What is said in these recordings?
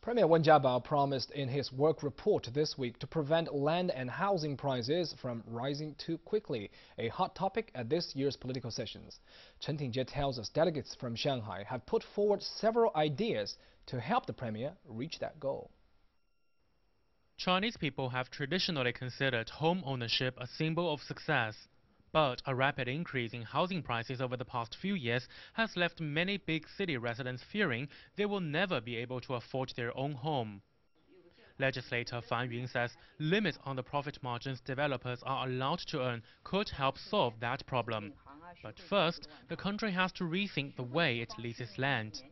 Premier Wen Jiabao promised in his work report this week to prevent land and housing prices from rising too quickly, a hot topic at this year's political sessions. Chen Tingjie tells us delegates from Shanghai have put forward several ideas to help the Premier reach that goal. Chinese people have traditionally considered home ownership a symbol of success. But a rapid increase in housing prices over the past few years has left many big city residents fearing they will never be able to afford their own home. Legislator Fan Yun says limits on the profit margins developers are allowed to earn could help solve that problem. But first, the country has to rethink the way it leases land.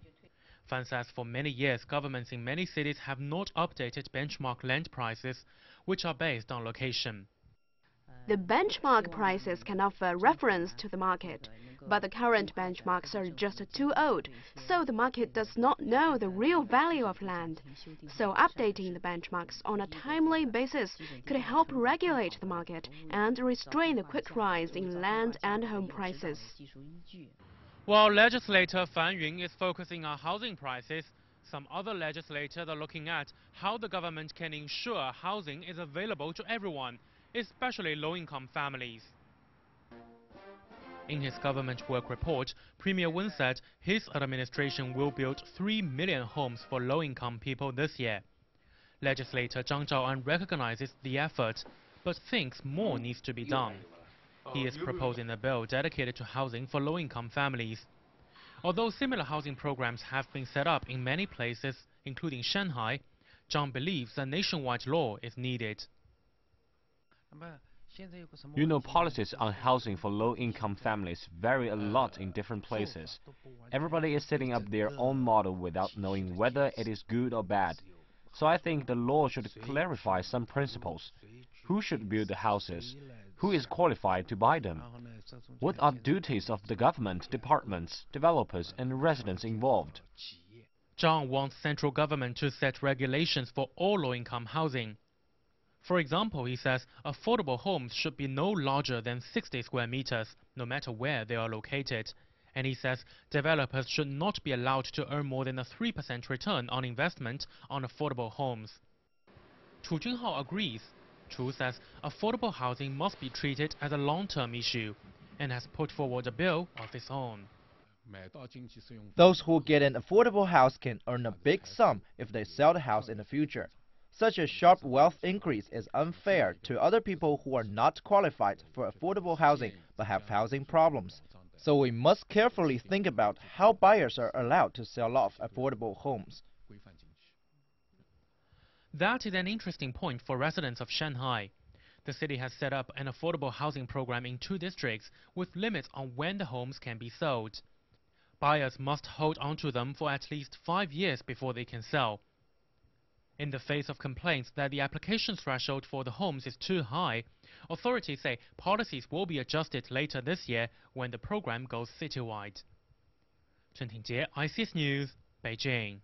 Fan says for many years, governments in many cities have not updated benchmark land prices, which are based on location. The benchmark prices can offer reference to the market, but the current benchmarks are just too old, so the market does not know the real value of land. So updating the benchmarks on a timely basis could help regulate the market and restrain the quick rise in land and home prices. While legislator Fan Yun is focusing on housing prices, some other legislators are looking at how the government can ensure housing is available to everyone, especially low-income families. In his government work report, Premier Wen said his administration will build 3 million homes for low-income people this year. Legislator Zhang Zhaoan recognizes the effort, but thinks more needs to be done. He is proposing a bill dedicated to housing for low-income families. Although similar housing programs have been set up in many places, including Shanghai, Zhang believes a nationwide law is needed. Policies on housing for low-income families vary a lot in different places. Everybody is setting up their own model without knowing whether it is good or bad. So I think the law should clarify some principles. Who should build the houses? Who is qualified to buy them? What are duties of the government, departments, developers and residents involved? Zhang wants central government to set regulations for all low-income housing. For example, he says affordable homes should be no larger than 60 square meters, no matter where they are located. And he says developers should not be allowed to earn more than a 3% return on investment on affordable homes. Chu Junhao agrees. Chu says affordable housing must be treated as a long-term issue and has put forward a bill of his own. Those who get an affordable house can earn a big sum if they sell the house in the future. Such a sharp wealth increase is unfair to other people who are not qualified for affordable housing but have housing problems. So we must carefully think about how buyers are allowed to sell off affordable homes. That is an interesting point for residents of Shanghai. The city has set up an affordable housing program in 2 districts with limits on when the homes can be sold. Buyers must hold onto them for at least 5 years before they can sell. In the face of complaints that the application threshold for the homes is too high, authorities say policies will be adjusted later this year when the program goes citywide. Chen Tingjie, ICS News, Beijing.